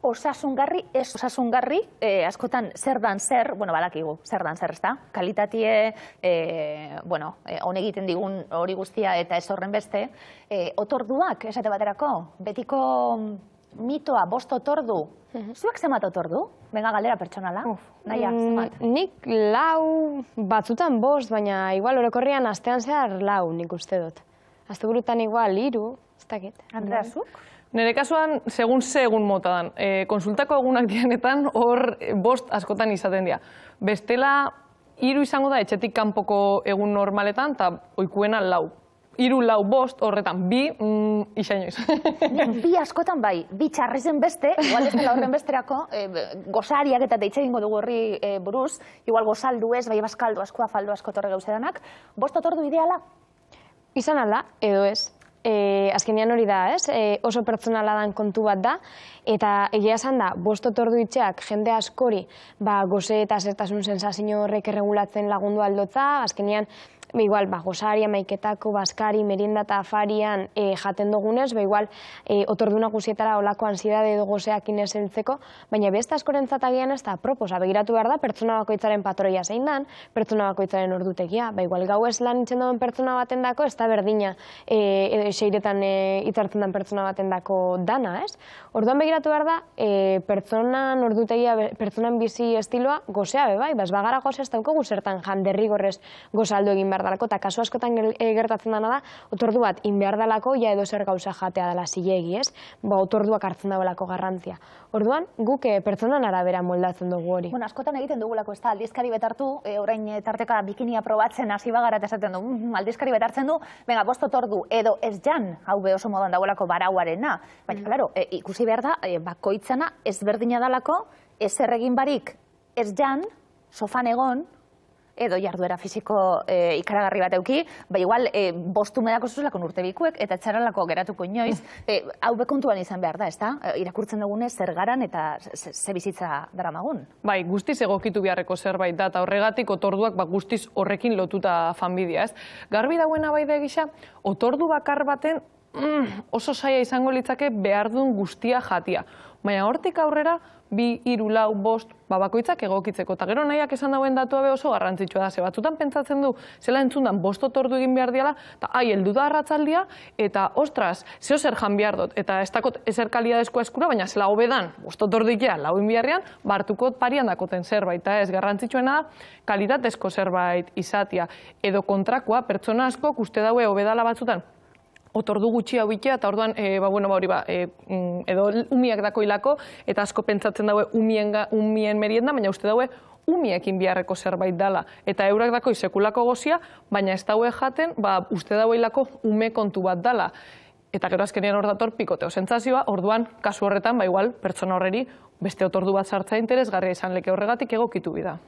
osasungarri, ez osasungarri, askotan zer dan zer, bueno, badakigu, zer dan zer, ezta? Kalitatie, hon egiten digun hori guztia eta ez horren beste, otorduak, esate baterako, betiko mitoa, 5 otordu, zuek zenbat otordu? Benga galdera pertsonala, naia, zenbat? Nik 4, batzutan 5, baina igual orokorrian astean zehar 4 nik uste dut. Asteburutan igual 3, ez dakit. Andrea, zuk? Nire kasuan, segun mota dan. Konsultako egunak dianetan, hor 5 askotan izaten dira. Bestela, 3 izango da etxetik kanpoko egun normaletan, eta oikuena 4. 3, 4, 5, horretan, 2, isainoiz. 2 askotan bai, 2 txarrizen beste, igual ez dela horren besterako, gozariak eta deitxe egingo dugu horri buruz, igual gozaldu ez, bai baskaldu askoa, faldu asko torre gauzedanak, 5 otordu ideala? Izan ala, edo ez. Azkenean hori da, ez? Oso pertsonala dan kontu bat da, eta egia esan da, 5 otordu itxeak jende askori goze eta zertasun sensazio horrek erregulatzen lagundu aldotza, azkenean igual, gozari, amaiketako, baskari, merienda eta afarian jaten dugunez, igual, otordu nagusietara olako ansiedade edo gozeak inez heltzeko, baina beste askorentzat agian ez da proposa, begiratu behar da, pertsona bakoitzaren patroia zein dan, pertsona bakoitzaren ordutegia, igual gau ez lan itzen duen pertsona baten dako, ez da berdina seiretan hitzartzen den pertsona baten dako dana, ez? Orduan begiratu behar da, pertsonan ordutegia, pertsonan bizi estiloa gozea be, bai, bagara goze ez daukagu zertan jan derrigorrez gozaldu egin behar dalako, eta kasu askotan gertatzen dena da, otordu bat inbehar dalako, ja edo zer gauza jatea dela zilegi, ez? Otorduak hartzen dagoelako garrantzia. Orduan, guk pertsonan arabera moldatzen dugu hori. Bueno, askotan egiten dugulako, ez da, aldizkari betartu, orain tarteka bikinia probatzen hasi bagara eta esaten du, aldizkari betartzen du, venga, 5 otordu, edo ez jan, hau be oso modan dagoelako barauarena. Baina, klaro, ikusi behar da, bakoitzana ezberdina dalako, ez erregin barik, ez jan, sofan egon, edo jarduera fisiko ikaragarri bat euki, igual 5 umedako zuzulako urtebikuek eta txaralako geratuko inoiz, hau bekontuan izan behar da, ez da? Irakurtzen dugunez zer garan eta ze bizitza daramagun. Bai, guztiz egokitu beharreko zerbait da, eta horregatik otorduak guztiz horrekin lotuta fanbidia, ez? Garbi dagoena bai da egisa, otordu bakar baten oso saia izango litzake behar duen guztia jatia. Baina hortik aurrera, 2, 3, 4, 5, bakoitzak egokitzeko. Eta gero nahiak esan dauen datua be oso garrantzitsua da. Ze batzutan pentsatzen du, zela entzundan 5 otordu egin behar diala, eta heldu da arratzaldia, eta ostras, zeo zer jan behar dut. Eta ez dakot ezer kaliadezkoa eskura, baina zela hobedan, 5 otordu ikea, 4 egin beharrean, bartukot parian dakoten zerbait. Ez garrantzitsuena da, kalitatezko zerbait izatia. Edo kontrakoa, pertsona askok uste daue hobedala batzutan, otordu gutxi hau itea, eta orduan, edo umiak dako hilako, eta asko pentsatzen daue umien merienda, baina uste daue umiekin biharreko zerbait dala. Eta eurak dako sekulako gozia, baina ez daue jaten, uste daue hilako ume kontu bat dala. Eta gero azkenean hor dator pikoteo sentsazioa, orduan, kasu horretan, igual, pertsona horreri beste otordu bat sartzea interesgarria izan leke horregatik egokitu bida.